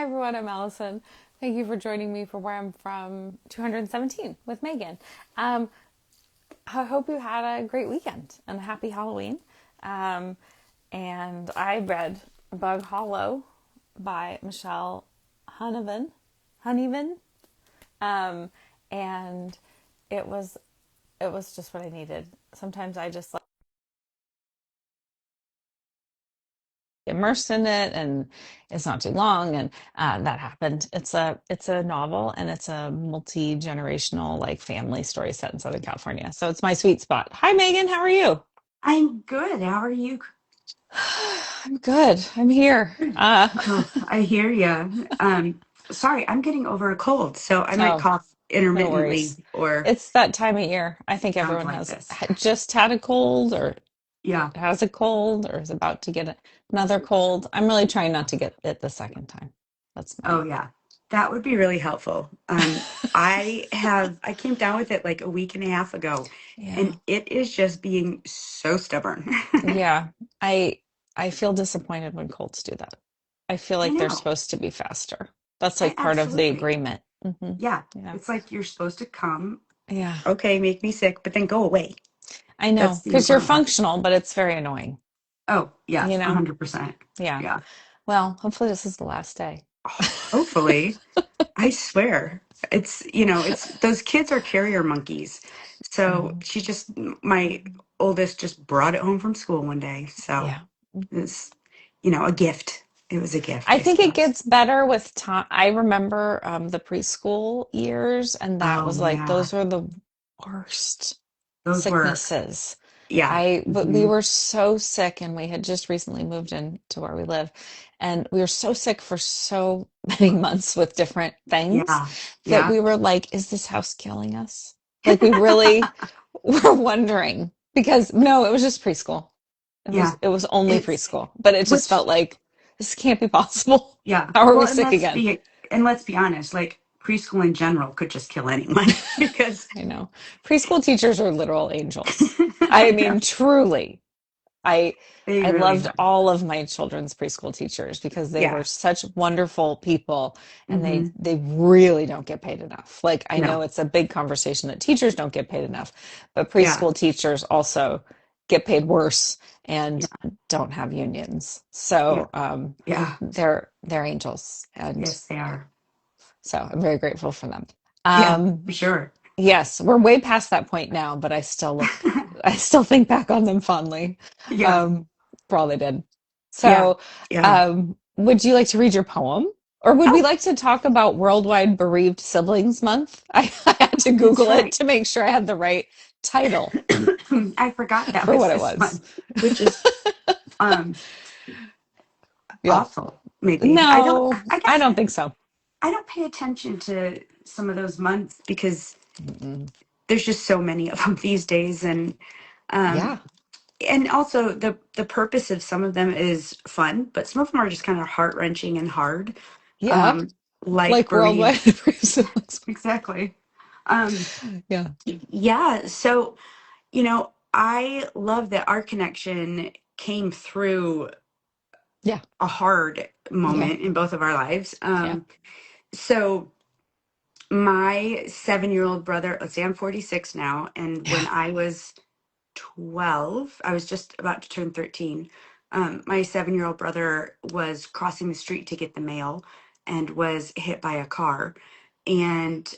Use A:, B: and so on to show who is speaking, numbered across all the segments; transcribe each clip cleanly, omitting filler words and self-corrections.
A: everyone, I'm Allison. Thank you for joining me for Where I'm From 217 with Megan. Um, I hope you had a great weekend and a happy Halloween. Um, and I read Bug Hollow by Michelle Honevan. Honevan. Um, and it was it was just what I needed. Sometimes I just like immersed in it, and it's not too long, and that happened. It's a novel, and it's a multi-generational like family story set in Southern California, so it's my sweet spot. Hi Megan, how are you?
B: I'm good. How are you?
A: I'm good, I'm here.
B: Oh, I hear you. Sorry, I'm getting over a cold, so I might
A: Oh,
B: cough
A: no
B: intermittently
A: worries.
B: or
A: It's that time of year. I think
B: sounds
A: everyone
B: like
A: has
B: this.
A: just had a cold, or
B: Yeah.
A: has a cold, or is about to get another cold. I'm really trying not to get it the second time. That's my
B: Oh, yeah. That would be really helpful. I came down with it like a week and a half ago,
A: yeah.
B: and it is just being so stubborn.
A: Yeah, I I feel disappointed when colds do that. I feel
B: I
A: like they're
B: know.
A: supposed to be faster. That's
B: I
A: like part of the
B: absolutely.
A: agreement.
B: Yeah.
A: Yeah.
B: It's like you're supposed to come,
A: Yeah.
B: okay, make me sick, but then go away.
A: I know,
B: That's the
A: because you're
B: important part.
A: functional, but it's very annoying,
B: Oh,
A: you
B: yes,
A: know?
B: 100%.
A: Yeah.
B: Yeah.
A: Well, hopefully this is the last day.
B: Hopefully. I swear. It's those kids are carrier monkeys. So
A: Mhm.
B: my oldest just brought it home from school one day. So
A: Yeah.
B: it's, a gift. It was a gift,
A: I
B: I
A: think it
B: suppose.
A: gets better with time. I remember the preschool years, and that
B: Oh,
A: was like
B: yeah.
A: those were the worst
B: Those were,
A: sicknesses.
B: yeah.
A: But we
B: Hmm.
A: were so sick, and we had just recently moved into where we live, and we were so sick for so many months with different things
B: Yeah.
A: that
B: Yeah.
A: we were like, is this house killing us? Like we really were wondering, because no, it was just preschool.
B: Yeah.
A: It was only
B: It's
A: preschool, but it just
B: which
A: felt like this can't be possible.
B: Yeah.
A: How are we
B: Well,
A: sick again?
B: and let's be honest, like preschool in general could just kill anyone because
A: I know. Preschool teachers are literal angels. I
B: yeah,
A: mean, truly. I
B: they
A: I
B: really
A: loved
B: are.
A: all of my children's preschool teachers because they were
B: Yeah.
A: such wonderful people, and
B: Hmm.
A: they really don't get paid enough. Like I know
B: No.
A: it's a big conversation that teachers don't get paid enough, but
B: Yeah.
A: preschool teachers also get paid worse and
B: Yeah.
A: don't have unions.
B: Yeah.
A: So
B: Yeah.
A: they're angels, and
B: Yes, they are.
A: so I'm very grateful for them.
B: Yeah,
A: Um,
B: for sure.
A: yes, we're way past that point now, but I still think back on them fondly,
B: Yeah.
A: um, for all they did.
B: Yeah.
A: So,
B: Yeah.
A: would you like to read your poem? Or would we
B: Oh,
A: like to talk about Worldwide Bereaved Siblings Month? I had to
B: that's
A: Google it
B: right.
A: to make sure I had the right title
B: I forgot that
A: for
B: was
A: what it
B: this
A: was.
B: month, which is um
A: Yeah.
B: awful, maybe.
A: No,
B: I
A: I
B: guess
A: don't think so.
B: I don't pay attention to some of those months because
A: Mm-mm.
B: there's just so many of them these days um
A: Yeah.
B: and also the purpose of some of them is fun, but some of them are just kind of heart-wrenching and hard.
A: Yeah.
B: Um like
A: Like Worldwide
B: bereaved.
A: Bereaved Siblings.
B: Exactly. Um
A: Yeah.
B: yeah, so I love that our connection came through
A: Yeah.
B: a hard
A: Yeah.
B: moment in both of our lives.
A: Yeah.
B: So my 7-year-old brother, let's say I'm 46 now, and when
A: Yeah.
B: I was 12, I was just about to turn 13. My 7-year-old brother was crossing the street to get the mail and was hit by a car. And,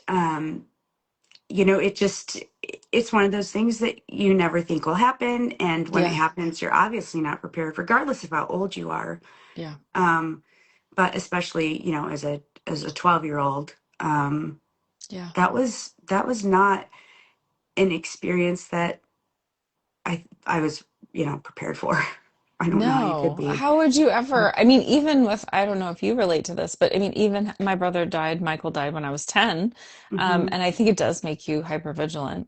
B: it's one of those things that you never think will happen. And when it
A: Yeah.
B: happens, you're obviously not prepared, regardless of how old you are.
A: Yeah.
B: Um, but especially, as a 12-year-old,
A: Yeah.
B: that was not an experience that I was, prepared for. I don't know how you could
A: No.
B: be.
A: How would you ever? I mean, even with, I don't know if you relate to this, but I mean, even my brother died, Michael died when I was 10.
B: Hmm.
A: And I think it does make you hyper vigilant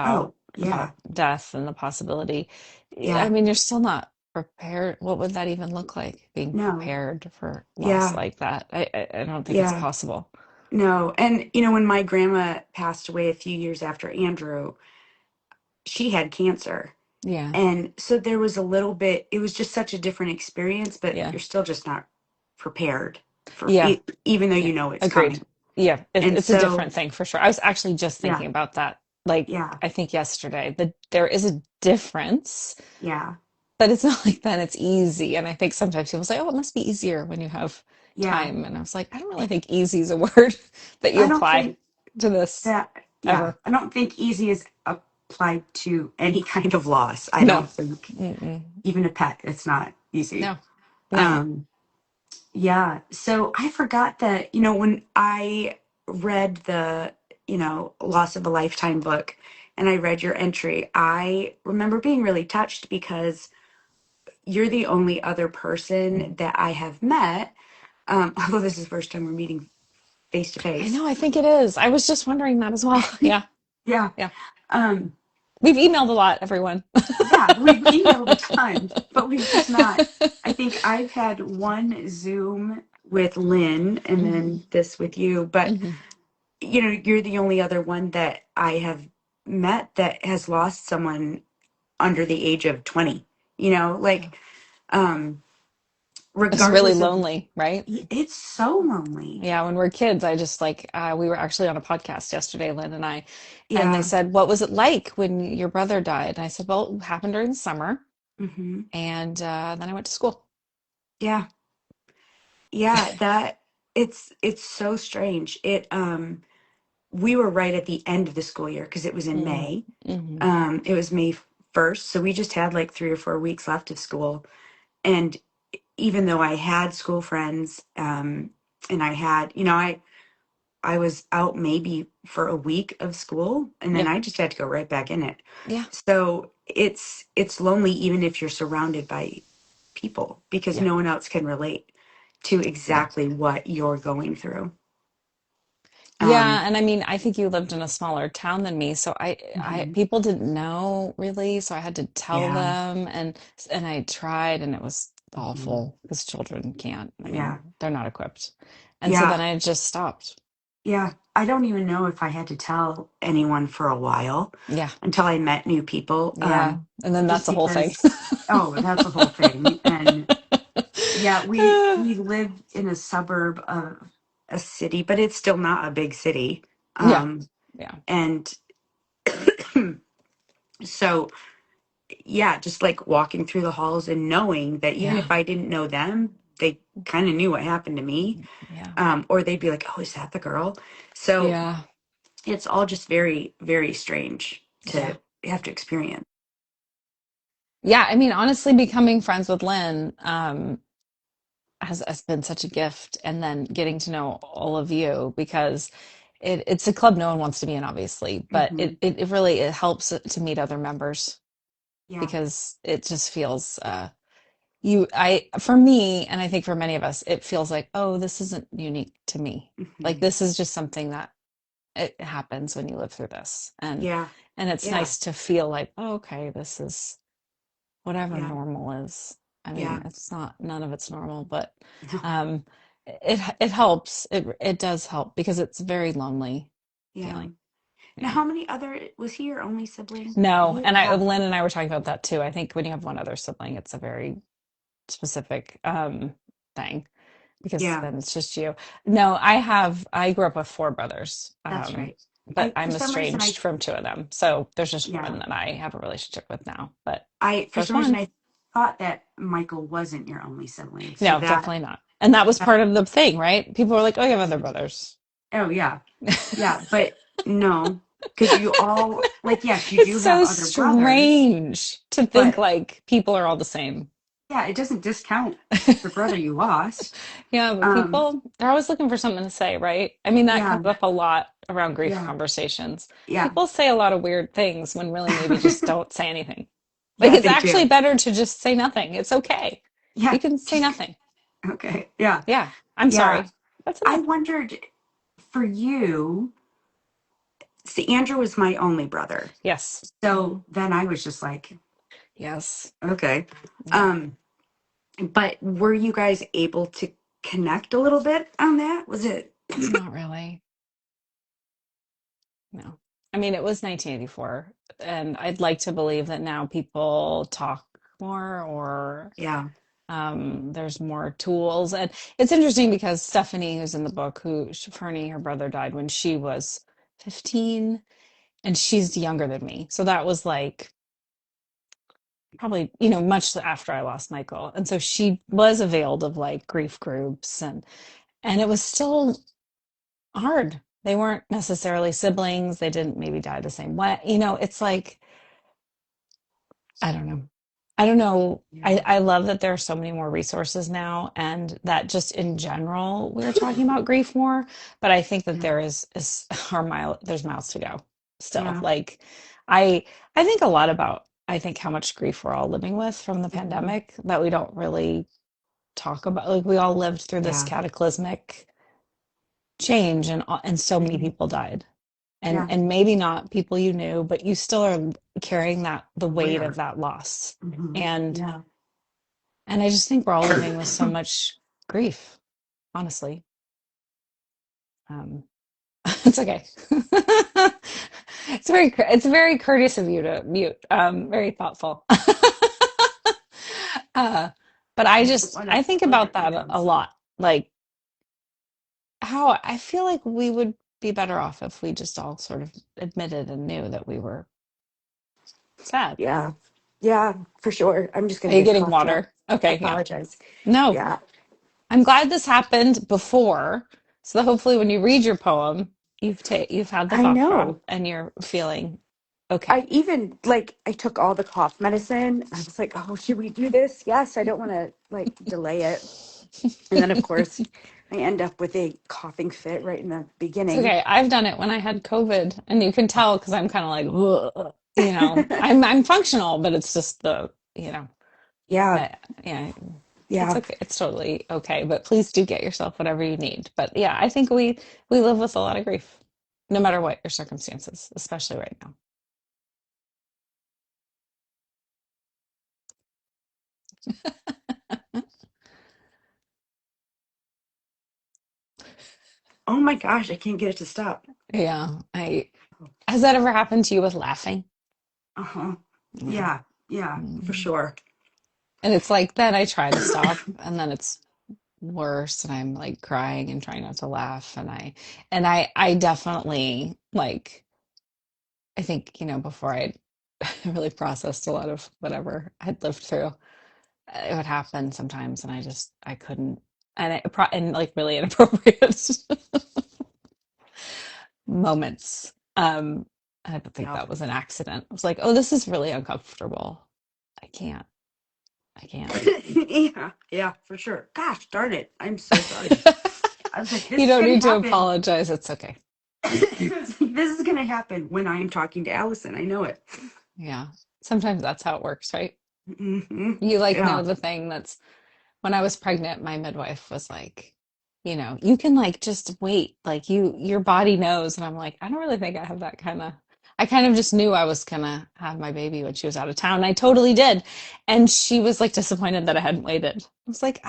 B: Oh,
A: about
B: yeah.
A: death and the possibility. I
B: Yeah.
A: mean, you're still not prepared. What would that even look like? Being
B: No.
A: prepared for loss
B: Yeah.
A: like that. I don't think it's
B: Yeah.
A: possible.
B: No. And, when my grandma passed away a few years after Andrew, she had cancer.
A: Yeah.
B: And so there was a little bit, it was just such a different experience, but
A: Yeah.
B: you're still just not prepared.
A: Yeah.
B: even though
A: Yeah.
B: you know it's
A: Agreed.
B: coming.
A: Yeah.
B: And
A: It's a
B: so,
A: different thing for sure. I was actually just
B: yeah,
A: thinking about that. Like,
B: yeah,
A: I think yesterday that there is a difference,
B: yeah,
A: but it's not like that it's easy. And I think sometimes people say, oh, it must be easier when you have
B: yeah.
A: time. And I was like, I don't really think easy is a word that you
B: I don't
A: apply
B: think
A: to this
B: that, yeah,
A: ever.
B: I don't think easy is applied to any kind of loss. I
A: No.
B: don't think
A: Mm-mm.
B: even a pet, it's not easy.
A: No. No.
B: Um, yeah. So I forgot that, when I read the, Loss of a Lifetime book and I read your entry, I remember being really touched because you're the only other person that I have met. Although this is the first time we're meeting face to
A: I
B: face.
A: know. I think it is. I was just wondering that as well. Yeah.
B: Yeah.
A: Yeah.
B: Um,
A: We've emailed a lot, everyone.
B: yeah, we've emailed a ton, but we've just not. I think I've had one Zoom with Lynn and
A: Mhm.
B: then this with you, but
A: Mhm.
B: you're the only other one that I have met that has lost someone under the age of 20.
A: Yeah.
B: Um,
A: It's really
B: regardless of,
A: lonely, right?
B: it's so lonely.
A: Yeah, when we're kids, I just like we were actually on a podcast yesterday, Lynn and I, and they
B: Yeah.
A: said, "What was it like when your brother died?" And I said, "Well, it happened during the summer,
B: Hmm.
A: and then I went to school."
B: Yeah. Yeah. That it's so strange. We were right at the end of the school year because it was in
A: Mm,
B: May.
A: hmm.
B: It was May 1st. So we just had like 3 or 4 weeks left of school. And even though I had school friends, and I had, I was out maybe for a week of school and then
A: Yeah,
B: I just had to go right back in it.
A: yeah,
B: So it's lonely even if you're surrounded by people because
A: yeah,
B: no one else can relate to
A: yeah.
B: exactly what you're going through. Um,
A: Yeah, and I mean, I think you lived in a smaller town than me, so I
B: mhm.
A: people didn't know really, so I had to tell
B: Yeah.
A: them, and I tried, and it was
B: Hmm.
A: awful because children can't. I
B: Yeah.
A: mean, they're not equipped, and so
B: Yeah.
A: then I just stopped.
B: Yeah. I don't even know if I had to tell anyone for a while
A: Yeah,
B: until I met new people.
A: yeah, and then that's
B: Just
A: the whole thing.
B: because, oh, that's a whole thing. And yeah, we live in a suburb of a city, but it's still not a big city.
A: Yeah,
B: Um,
A: yeah,
B: and so, yeah, just like walking through the halls and knowing that even
A: yeah,
B: if I didn't know them, they kind of knew what happened to me.
A: yeah,
B: Or they'd be like, "Oh, is that the girl?" So
A: yeah,
B: it's all just very, very strange
A: yeah.
B: to have to experience.
A: Yeah, I mean, honestly, becoming friends with Lynn, has been such a gift, and then getting to know all of you because it's a club no one wants to be in, obviously, but
B: Hmm.
A: it really it helps to meet other members
B: Yeah.
A: because it just feels you I for me, and I think for many of us, it feels like, oh, this isn't unique to me. Like
B: Hmm.
A: this is just something that it happens when you live through this,
B: Yeah.
A: and it's
B: Yeah.
A: nice to feel like, oh, okay, this is whatever
B: Yeah.
A: normal is. I mean,
B: Yeah.
A: it's not, none of it's normal, but
B: No.
A: um it helps. It does help because it's a very lonely
B: Yeah.
A: feeling.
B: Now,
A: Yeah.
B: how many other was he your only sibling?
A: No,
B: You
A: and
B: have.
A: Lynn and I were talking about that too. I think when you have one other sibling, it's a very specific thing because
B: Yeah,
A: then it's just you. No, I grew up with four brothers.
B: that's right.
A: But
B: For
A: I'm
B: some reason
A: estranged from two of them. So there's just
B: yeah,
A: one that I have a relationship with now. But
B: for
A: there's
B: some reason
A: one.
B: I thought that Michael wasn't your only sibling. So
A: No, definitely not. And that was
B: that
A: part of the thing, right? People were like, "Oh, you have other brothers."
B: oh yeah, yeah, but no, because you all like yes, you
A: It's
B: do have
A: so
B: other brothers,
A: strange to think
B: but
A: like people are all the same.
B: yeah, it doesn't discount the brother you lost.
A: Yeah, but
B: Um,
A: people, they're always looking for something to say, right? I mean, that
B: yeah,
A: comes up a lot around grief
B: yeah,
A: conversations.
B: yeah,
A: People say a lot of weird things when really maybe just don't say anything. Like,
B: yeah,
A: it's
B: they
A: actually
B: do.
A: better to just say nothing. It's okay. You
B: Yeah,
A: can say
B: just
A: nothing.
B: okay, yeah,
A: Yeah, I'm
B: yeah.
A: sorry. That's
B: I
A: enough.
B: wondered for you. See, Andrew was my only brother.
A: Yes. Hmm.
B: So then I was just like,
A: Yes.
B: okay.
A: Yeah.
B: Um, but were you guys able to connect a little bit on that? Was it?
A: Not really. No. I mean, it was 1984, and I'd like to believe that now people talk more or
B: Yeah.
A: There's more tools, and it's interesting because Stephanie, who's in the book, Fernie, her brother died when she was 15, and she's younger than me. So that was like probably, much after I lost Michael. And so she was availed of like grief groups, and it was still hard. They weren't necessarily siblings. They didn't maybe die the same way. It's like, I don't know. I don't know. I,
B: Yeah.
A: I love that there are so many more resources now, and that just in general we're talking about grief more. But I think that
B: Yeah.
A: is there's miles to go still.
B: Yeah.
A: Like I I think a lot about I think how much grief we're all living with from the
B: Hmm.
A: pandemic that we don't really talk about. Like we all lived through this
B: Yeah.
A: cataclysmic change, and so many
B: Hmm.
A: people died, and
B: Yeah.
A: and maybe not people you knew, but you still are carrying the weight of
B: Aware.
A: that loss.
B: Hmm.
A: and
B: Yeah.
A: and I just think we're all living with so much grief, honestly. um it's okay. It's very courteous of you to mute. Very thoughtful. uh but
B: I don't want to
A: I think
B: blow your
A: about that
B: ear
A: a
B: out.
A: lot, like how I feel like we would be better off if we just all sort of admitted and knew that we were sad.
B: Yeah. Yeah, for sure. I'm just
A: Are
B: going to
A: you
B: get a
A: getting
B: cough drop.
A: water?
B: I
A: Okay, yeah.
B: apologize.
A: No,
B: Yeah.
A: I'm glad this happened before, so that hopefully when you read your poem, you've had the
B: I
A: cough drop
B: know.
A: and you're feeling
B: I
A: okay.
B: even like I took all the cough medicine. I was like, "Oh, should we do this?" Yes, I don't want to like delay it. And then of course, I end up with a coughing fit right in the
A: It's
B: beginning.
A: okay. I've done it when I had COVID, and you can tell because I'm kind of like, "Ugh," I'm functional, but it's just
B: Yeah.
A: I, yeah, it's
B: Yeah.
A: okay. It's totally okay. But please do get yourself whatever you need. But yeah, I think we live with a lot of grief, no matter what your circumstances, especially right now.
B: Oh my gosh, I can't get it to stop.
A: Yeah, I has that ever happened to you with laughing?
B: Uh-huh.
A: Yeah.
B: Yeah. Yeah, for
A: Mm.
B: sure.
A: And it's like then I try to stop, and then it's worse, and I'm like crying and trying not to laugh, and I definitely like I think, before I really processed a lot of whatever I'd lived through, it would happen sometimes, and I couldn't, and like really inappropriate moments. I don't think
B: Yeah.
A: that was an accident. I was like, oh, this is really uncomfortable. I can't. I can't.
B: Yeah. Yeah, for sure. Gosh darn it. I'm so sorry. I was like,
A: You
B: this is
A: don't
B: going
A: need
B: to
A: to
B: happen.
A: apologize. It's okay.
B: This is going to happen when I am talking to Allison. I know it.
A: Yeah. Sometimes that's how it works, right?
B: Hmm.
A: You like know
B: Yeah.
A: the thing that's when I was pregnant, my midwife was like, you can like just wait. Like your body knows. And I'm like, I don't really think I have that I kind of just knew I was gonna have my baby when she was out of town. And I totally did. And she was like disappointed that I hadn't waited. I was like,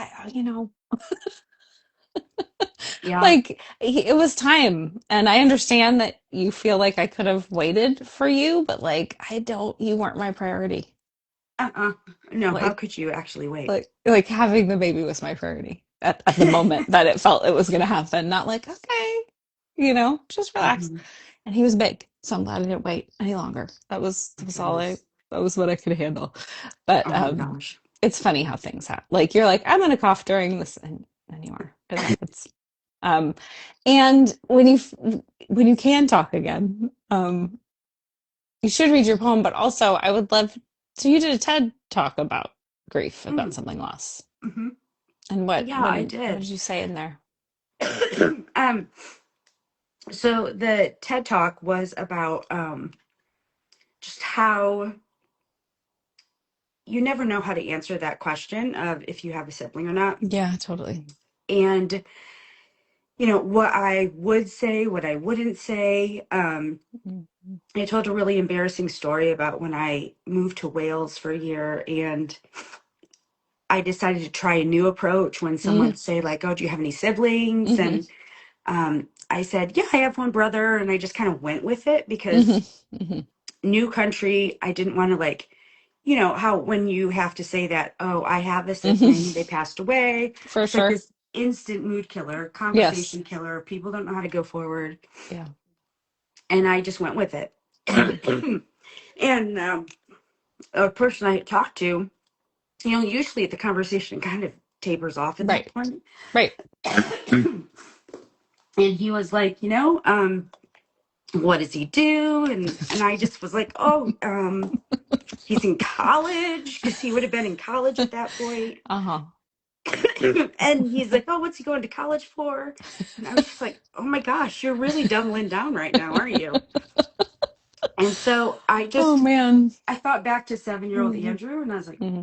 B: Yeah.
A: like it was time. And I understand that you feel like I could have waited for you, but like you weren't my priority.
B: Uh-uh. No, how
A: Like
B: could you actually wait?
A: like having the baby was my priority at the moment that it felt it was going to happen, not like okay, just relax.
B: Hmm.
A: And he was big, so I'm glad I didn't wait any longer.
B: My
A: That was all i
B: goodness.
A: that was what I could handle. But
B: Oh my gosh.
A: it's funny how things happen. Like you're like I'm gonna cough during this, and you are, it happens. um and when you can talk again, you should read your poem, but also I would love. So you did a TED talk about grief, about
B: Mm.
A: something loss.
B: Hmm.
A: And what
B: Yeah,
A: what
B: I
A: did what
B: did.
A: did you say in there?
B: um, so the TED Talk was about just how you never know how to answer that question of if you have a sibling or not.
A: Yeah, totally.
B: And, what I would say, what I wouldn't say.
A: Mhm.
B: I told a really embarrassing story about when I moved to Wales for a year and I decided to try a new approach when someone
A: Mhm.
B: would say, like, oh, do you have any siblings?
A: Mhm.
B: And I said, yeah, I have one brother. And I just kind of went with it
A: Mhm.
B: because
A: Mhm.
B: new country, I didn't want to like you know, how when you have to say that, oh, I have a sibling, they
A: Hmm.
B: passed away.
A: For
B: It's like
A: sure.
B: this instant mood killer,
A: Yes.
B: conversation killer. People don't know how to go forward.
A: Yeah.
B: And I just went with it.
A: Mm.
B: And a person I talked to, you know, usually the conversation kind of tapers off at that
A: Right.
B: point.
A: Right.
B: And he was like, you know, what does he do? And I just was like, oh, he's in college because he would have been in college at that point.
A: Uh-huh.
B: And he's like, oh, what's he going to college for? And I was just like, oh my gosh, you're really doubling down right now, aren't you? And so
A: Oh man.
B: I thought back to 7-year-old
A: Hmm.
B: Andrew, and I was like,
A: Hmm.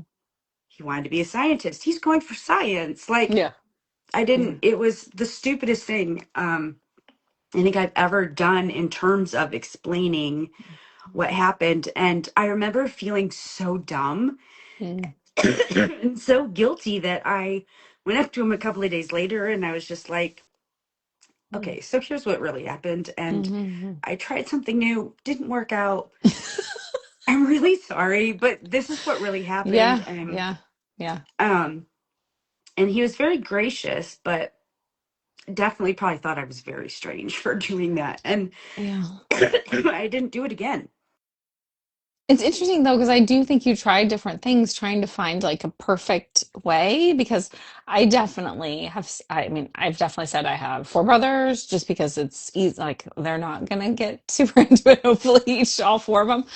B: he wanted to be a scientist. He's going for science. Like,
A: Yeah.
B: I
A: Yeah.
B: didn't, it was the stupidest thing I think I've ever done in terms of explaining what happened. And I remember feeling so dumb
A: Mm-hmm.
B: and so guilty that I went up to him a couple of days later and I was just like, okay, so here's what really happened. And
A: Mm-hmm.
B: I tried something new, didn't work out. I'm really sorry, but this is what really happened.
A: Yeah. Yeah. Yeah.
B: Um, and he was very gracious, but definitely probably thought I was very strange for doing that. And
A: Yeah.
B: I didn't do it again.
A: It's interesting though, because I do think you tried different things trying to find like a perfect way. Because I definitely have, I mean, I've definitely said I have four brothers just because it's easy, like they're not gonna get super into it, hopefully, all four of them.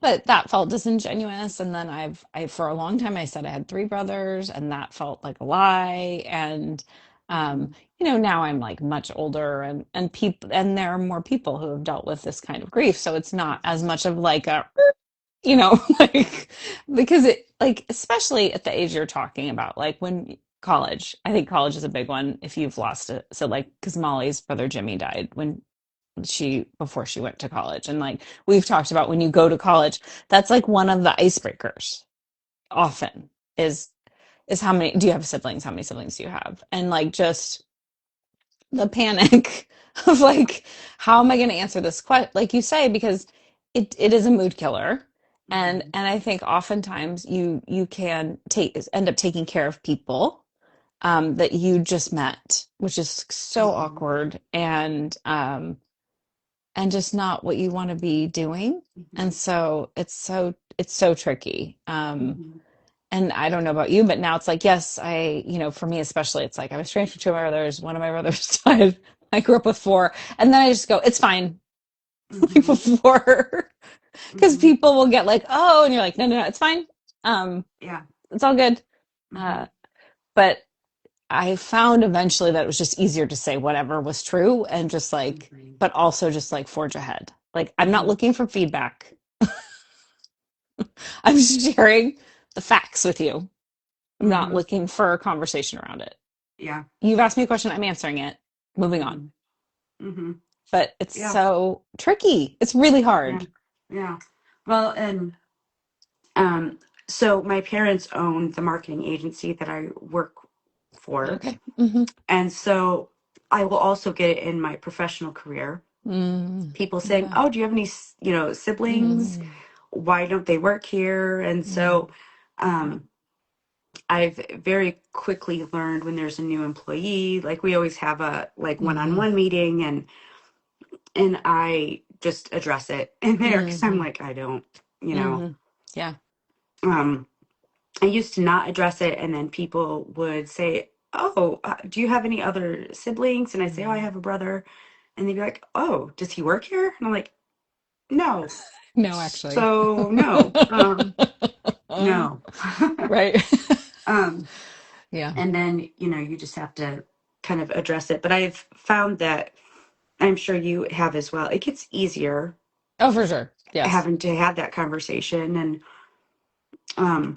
A: But that felt disingenuous. And then for a long time, I said I had three brothers, and that felt like a lie. And, um,
B: Mhm.
A: now I'm like much older, and people, and there are more people who have dealt with this kind of grief. So it's not as much of like a, like, because it, like, especially at the age you're talking about, like when college, I think college is a big one if you've lost it. So like, because Molly's brother Jimmy died before she went to college. And like, we've talked about when you go to college, that's like one of the icebreakers often is how many, do you have siblings? How many siblings do you have? And like, just the panic of like, how am I going to answer this question, like you say, because it is a mood killer.
B: Mhm.
A: And I think oftentimes you can end up taking care of people that you just met, which is so
B: Mhm.
A: awkward, and just not what you want to be doing. And
B: Mhm.
A: so it's so tricky.
B: Mhm.
A: And I don't know about you, but now it's like, yes, for me especially, it's like I was trained for two of my brothers. One of my brothers died. I grew up with four. And then I just go, it's fine. Like
B: Mhm.
A: before. Because
B: Mhm.
A: people will get like, oh, and you're like, no, no, no, it's fine. Um,
B: Yeah.
A: it's all good. Uh,
B: Mhm.
A: but I found eventually that it was just easier to say whatever was true and just like,
B: Mhm.
A: but also just like forge ahead. Like, I'm not
B: Mhm.
A: looking for feedback. I'm sharing the facts with you. I'm not
B: Mhm.
A: looking for a conversation around it.
B: Yeah.
A: You've asked me a question, I'm answering it. Moving on.
B: Mhm. Mhm.
A: But it's
B: Yeah.
A: so tricky. It's really
B: Yeah.
A: hard.
B: Yeah. Well, and um, so my parents own the marketing agency that I work for,
A: Okay. Hmm.
B: and so I will also get it in my professional career.
A: Mm,
B: People saying,
A: yeah.
B: "Oh, do you have any, siblings?
A: Mm,
B: Why don't they work here?" And
A: mm,
B: so,
A: yeah.
B: um, I've very quickly learned when there's a new employee, like we always have a like
A: Hmm.
B: one-on-one meeting, and I just address it in there because I'm
A: Hmm.
B: like, I don't, you know,
A: Hmm. Yeah.
B: um, I used to not address it, and then people would say, "Oh, do you have any other siblings?" And I say, "Oh, I
A: Mm.
B: have a brother," and they'd be like, "Oh, does he work here?" And I'm like, "No."
A: No, actually.
B: So no, no.
A: Right.
B: um,
A: Yeah.
B: and then you just have to kind of address it. But I've found that I'm sure you have as well. It gets easier
A: Oh, for sure. Yes.
B: having to have that conversation. And um,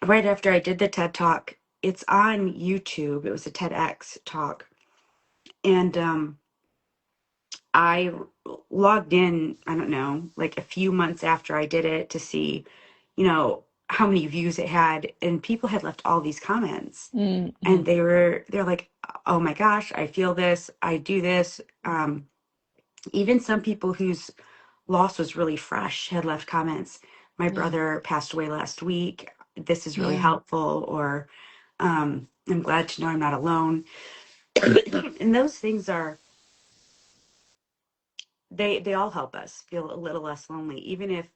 B: right after I did the TED talk, it's on YouTube. It was a TEDx talk, and I logged in. I don't know, like a few months after I did it to see, how many views it had, and people had left all these comments, and
A: Mm-hmm.
B: they're like, "Oh my gosh, I feel this. I do this." Even some people whose loss was really fresh had left comments my
A: Yeah.
B: brother passed away last week. This is really
A: Yeah.
B: helpful, or I'm glad to know I'm not alone. And those things are, they all help us feel a little less lonely, even if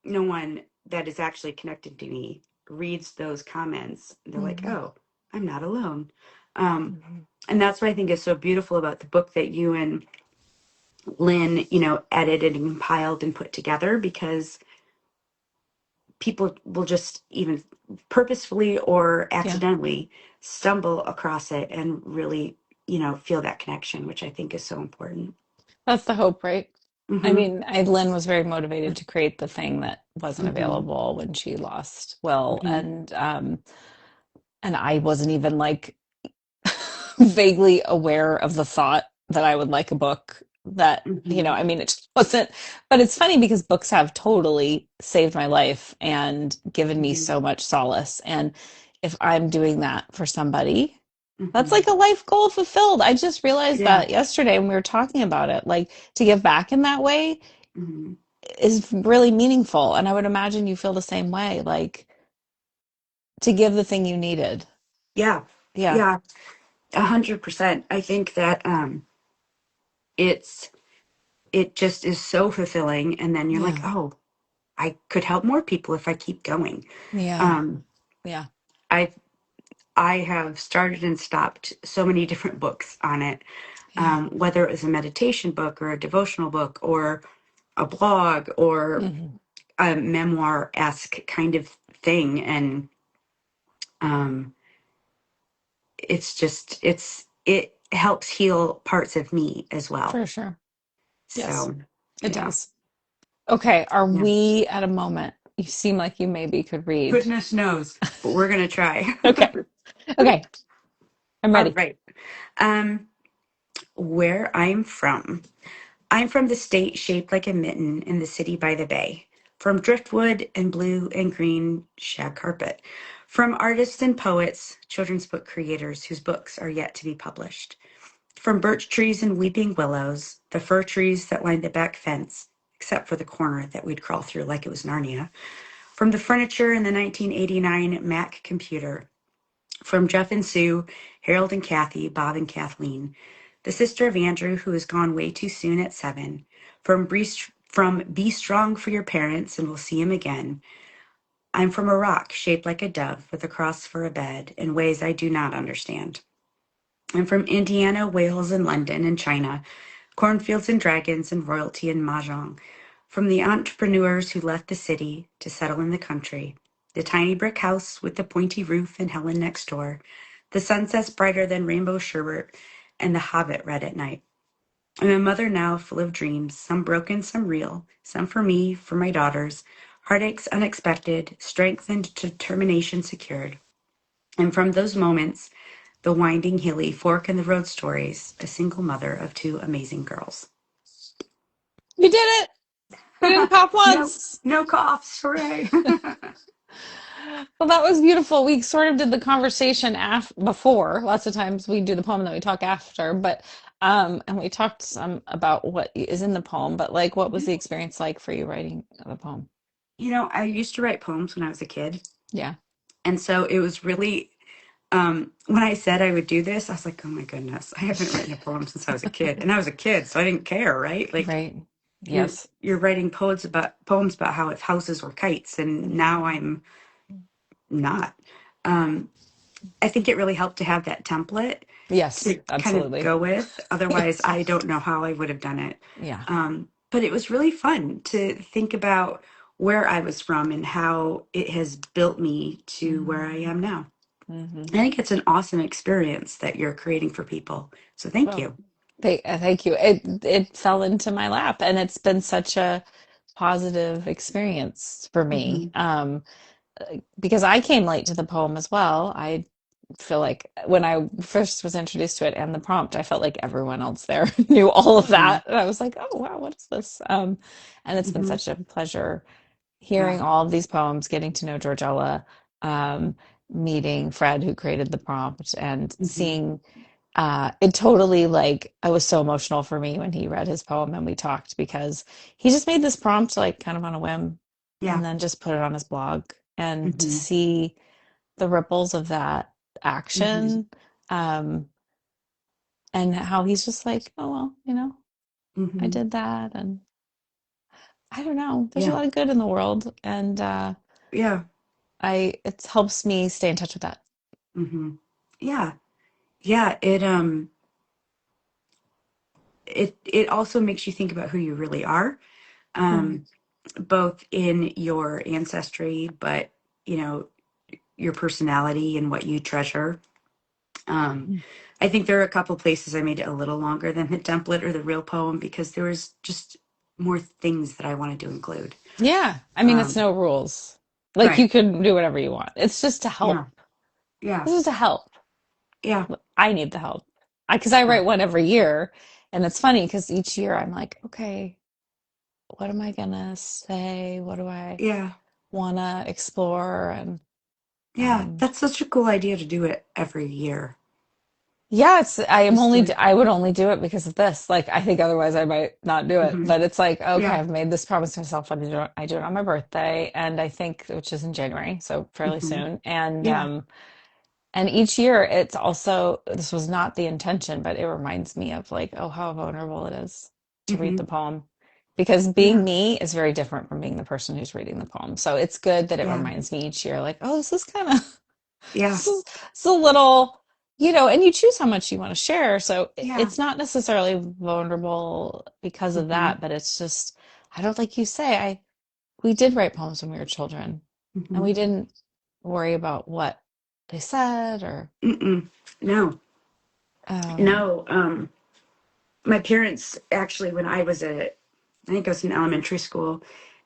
B: no one that is actually connected to me reads those comments. They're like,
A: Hmm.
B: oh, I'm not alone. Um,
A: Hmm.
B: and that's what I think is so beautiful about the book that you and Lynn, edited and compiled and put together, because people will just even purposefully or
A: Yeah.
B: accidentally stumble across it and really, feel that connection, which I think is so important.
A: That's the hope, right? I
B: Hmm.
A: mean, Lynn was very motivated to create the thing that wasn't
B: Hmm.
A: available when she lost Will,
B: Hmm.
A: and I wasn't even like vaguely aware of the thought that I would like a book that,
B: Hmm.
A: I mean, it just wasn't, but it's funny because books have totally saved my life and given me
B: Hmm.
A: so much solace. And if I'm doing that for somebody, that's
B: Hmm.
A: like a life goal fulfilled. I just realized
B: Yeah.
A: that yesterday when we were talking about it, like to give back in that way
B: Hmm.
A: is really meaningful. And I would imagine you feel the same way, like to give the thing you needed.
B: Yeah.
A: Yeah.
B: Yeah. 100%. I think that it's it just is so fulfilling, and then you're like,
A: Yeah.
B: oh, I could help more people if I keep going.
A: Yeah.
B: um
A: Yeah.
B: i I have started and stopped so many different books on it,
A: Yeah.
B: whether it was a meditation book or a devotional book or a blog or
A: Hmm.
B: a memoir-esque kind of thing. And um it helps heal parts of me as well.
A: For sure. Yes,
B: So
A: it
B: yeah.
A: does. Okay, are
B: Yeah.
A: we at a moment? You seem like you maybe could read.
B: Goodness knows, but we're gonna try.
A: Okay. Okay, I'm
B: All
A: ready.
B: right. Um, where I'm from the state shaped like a mitten in the city by the bay. From driftwood and blue and green shag carpet. From artists and poets, children's book creators whose books are yet to be published. From birch trees and weeping willows, the fir trees that lined the back fence, except for the corner that we'd crawl through like it was Narnia. From the furniture in the 1989 Mac computer. From Jeff and Sue, Harold and Kathy, Bob and Kathleen, the sister of Andrew who has gone way too soon at 7. From Be Strong for Your Parents and We'll See Him Again. I'm from a rock shaped like a dove with a cross for a bed in ways I do not understand. I'm from Indiana, Wales, and London and China, cornfields and dragons and royalty and mahjong. From the entrepreneurs who left the city to settle in the country, the tiny brick house with the pointy roof and Helen next door, the sunsets brighter than rainbow sherbet, and the Hobbit read at night. I'm a mother now full of dreams, some broken, some real, some for me, for my daughters, heartaches unexpected, strength and determination secured. And from those moments, the winding, hilly, fork in the road stories, a single mother of two amazing girls.
A: You did it. You didn't cough
B: No,
A: once.
B: no coughs, hooray.
A: Well, that was beautiful. We sort of did the conversation before. Lots of times we do the poem and then we talk after, but and we talked some about what is in the poem, but like what was the experience like for you writing the poem?
B: I used to write poems when I was a kid.
A: Yeah.
B: And so it was really, when I said I would do this, I was like, oh my goodness, I haven't written a poem since I was a kid. And I was a kid, so I didn't care, right? Like
A: Right.
B: you're
A: Yes.
B: you're writing poems about how if houses were kites, and now
A: Mhm.
B: I'm not. Um, I think it really helped to have that template
A: Yes,
B: to kind of
A: absolutely.
B: go with. Otherwise,
A: Yes.
B: I don't know how I would have done it.
A: Yeah.
B: But it was really fun to think about where I was from and how it has built me to where I
A: Hmm.
B: am now.
A: Hmm.
B: I think it's an awesome experience that you're creating for people. So thank
A: Well,
B: you.
A: thank you. It fell into my lap, and it's been such a positive experience for me.
B: Hmm.
A: Because I came late to the poem as well. I feel like when I first was introduced to it and the prompt, I felt like everyone else there knew all of
B: Hmm.
A: that, and I was like, oh wow, what is this? And it's been
B: Hmm.
A: such a pleasure
B: Yeah.
A: hearing all of these poems, getting to know Georgella, um, meeting Fred, who created the prompt, and
B: Hmm.
A: seeing it totally like I was so emotional for me when he read his poem and we talked because he just made this prompt like kind of on a whim.
B: Yeah.
A: and then just put it on his blog. And to
B: Hmm.
A: see the ripples of that
B: Hmm.
A: action, um, and how he's just like, oh, well, I
B: Hmm.
A: did that. And I don't know, there's a
B: Yeah.
A: lot of good in the world. And
B: Yeah.
A: it helps me stay in touch with that.
B: Hmm. Yeah. Yeah. It also makes you think about who you really are,
A: Mhm.
B: um, both in your ancestry, but you know, your personality and what you treasure. Um, I think there are a couple places I made it a little longer than the template or the real poem because there was just more things that I wanted to include.
A: Yeah. I mean, it's
B: Um,
A: no rules. Like you
B: right.
A: can do whatever you want. It's just to
B: Yeah.
A: help.
B: Yeah.
A: This is to help.
B: Yeah.
A: I need the help. Because I
B: Yeah.
A: write one every year. And it's funny because each year I'm like, okay, what am I gonna say? What do I
B: Yeah.
A: wanna explore? And
B: Yeah.
A: um,
B: That's such a cool idea to do it every year.
A: yeah,
B: Just to,
A: I would only do it because of this. Like I think otherwise I might not do it.
B: hmm.
A: But it's like, okay,
B: Yeah.
A: I've made this promise to myself. I do it on my birthday, and I think which is in January, so fairly
B: Hmm.
A: soon.
B: Yeah.
A: And each year it's also, this was not the intention, but it reminds me of like, oh, how vulnerable it is to read
B: Hmm.
A: the poem. Because being
B: Yeah.
A: me is very different from being the person who's reading the poem. So it's good that it
B: Yeah.
A: reminds me each year, like, oh, this is kind of,
B: Yeah.
A: this is, it's a little, and you choose how much you want to share. So
B: Yeah.
A: it's not necessarily vulnerable because of
B: Hmm.
A: that, but it's just, I don't like you say, we did write poems when we were children and
B: Hmm.
A: we didn't worry about what they said or,
B: Mm-mm. No.
A: um,
B: No. My parents actually, when I think I was in elementary school,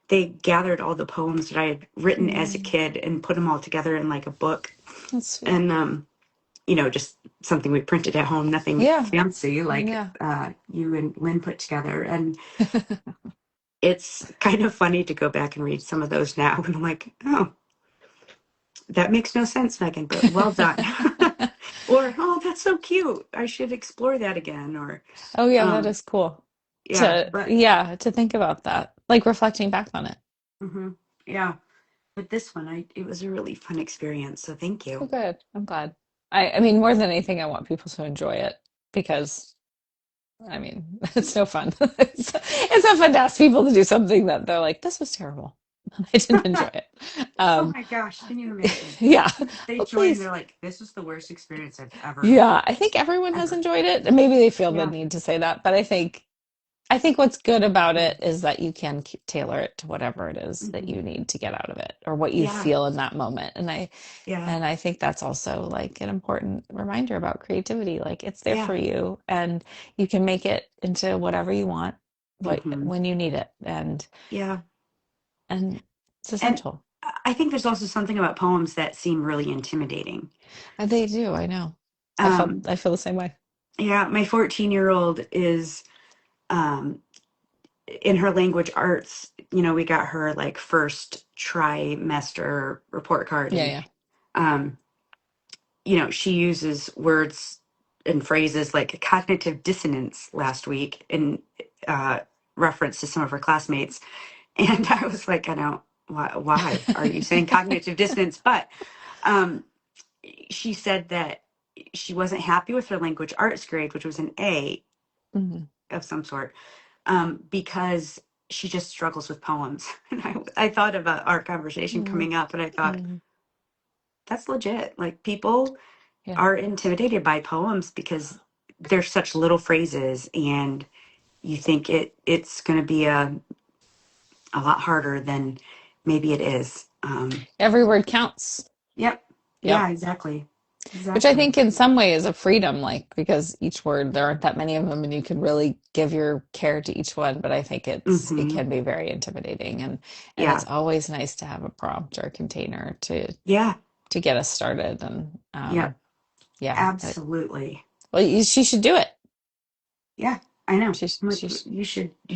B: they gathered all the poems that I had written as a
A: mm,
B: kid and put them all together in like a book.
A: that's sweet.
B: And, just something we printed at home, nothing
A: Yeah.
B: fancy like
A: Yeah.
B: you and Lynn put together. And it's kind of funny to go back and read some of those now. And I'm like, oh, that makes no sense, Megan, but well done. Or, oh, that's so cute. I should explore that again. Or,
A: Oh yeah, that
B: um,
A: is cool.
B: yeah, but
A: To think about that. Like reflecting back on it.
B: hmm, yeah, but this one, it was a really fun experience. So thank
A: Oh
B: you.
A: good. I'm glad. I mean more than anything I want people to enjoy it because I mean it's no fun. It's not fun to ask people to do something that they're like, this was terrible. I didn't enjoy it.
B: Oh
A: Um
B: my gosh, can you imagine?
A: yeah.
B: They
A: Oh
B: join,
A: please.
B: they're like, this was the worst experience I've
A: Yeah, I think everyone has
B: ever.
A: enjoyed it. And maybe they feel the
B: Yeah.
A: need to say that, but I think what's good about it is that you can tailor it to whatever it is that
B: Hmm.
A: you need to get out of it or what you
B: Yeah.
A: feel in that moment.
B: Yeah.
A: And I think that's also like an important reminder about creativity. Like it's there
B: Yeah.
A: for you and you can make it into whatever you want,
B: Hmm.
A: when you need it.
B: Yeah.
A: And it's
B: And
A: essential.
B: I think there's also something about poems that seem really intimidating.
A: And they do, I know.
B: Um,
A: I feel the same way.
B: yeah, my 14-year-old is um, in her language arts. We got her like first trimester report card,
A: Yeah,
B: and
A: yeah.
B: um, she uses words and phrases like cognitive dissonance last week in uh, reference to some of her classmates. And I was like, I don't, why are you saying cognitive dissonance? But um, she said that she wasn't happy with her language arts grade, which was an A
A: Hmm.
B: of some sort, because she just struggles with poems. And I thought about our conversation
A: Hmm.
B: coming up, and I thought,
A: Hmm.
B: that's legit. Like, people
A: Yeah.
B: are intimidated by poems because they're such little phrases, and you think it's going to be a lot harder than maybe it is.
A: Every word counts.
B: Yep.
A: Yep.
B: Yeah, exactly.
A: Which I
B: Exactly.
A: think in some way is a freedom, like because each word, there aren't that many of them and you can really give your care to each one. But I think it
B: Hmm.
A: can be very intimidating and it's
B: Yeah.
A: always nice to have a prompt or a container
B: Yeah.
A: to get us started. And
B: Yep.
A: yeah,
B: Absolutely.
A: well, she should do it.
B: Yeah, I know. I'm like,
A: She's,
B: you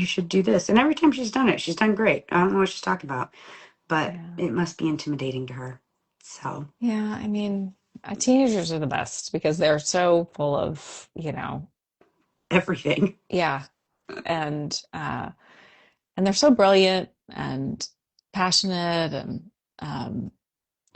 B: should do this. And every time she's done it, she's done great. I don't know what she's talking about, but
A: yeah.
B: it must be intimidating to her. So
A: Yeah. I mean, teenagers are the best because they're so full of,
B: everything.
A: yeah. And, uh, and they're so brilliant and passionate and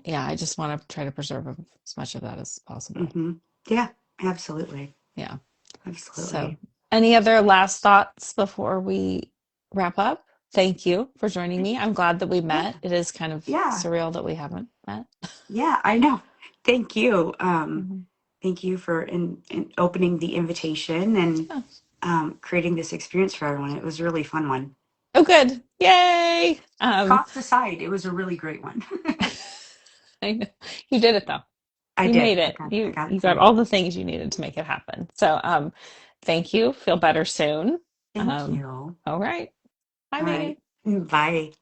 A: yeah, I just want to try to preserve as much of that as possible.
B: Hmm. Yeah, absolutely.
A: Yeah. So,
B: Absolutely.
A: any other last thoughts before we wrap up? Thank you for joining me. I'm glad that we
B: Yeah.
A: met. It is kind of
B: Yeah.
A: surreal that we haven't met.
B: Yeah, I know. Thank you.
A: Mhm.
B: Thank you for in opening the invitation and
A: Yeah.
B: creating this experience for everyone. It was a really fun one.
A: Oh, good. Yay.
B: Cost aside, it was a really great one.
A: I know. You did it though.
B: I
A: You
B: did.
A: made it.
B: I
A: You
B: got it
A: you got
B: through.
A: all the things you needed to make it happen. So, thank you. Feel better soon.
B: Thank you.
A: All right. Bye,
B: All
A: Megan.
B: right. Bye.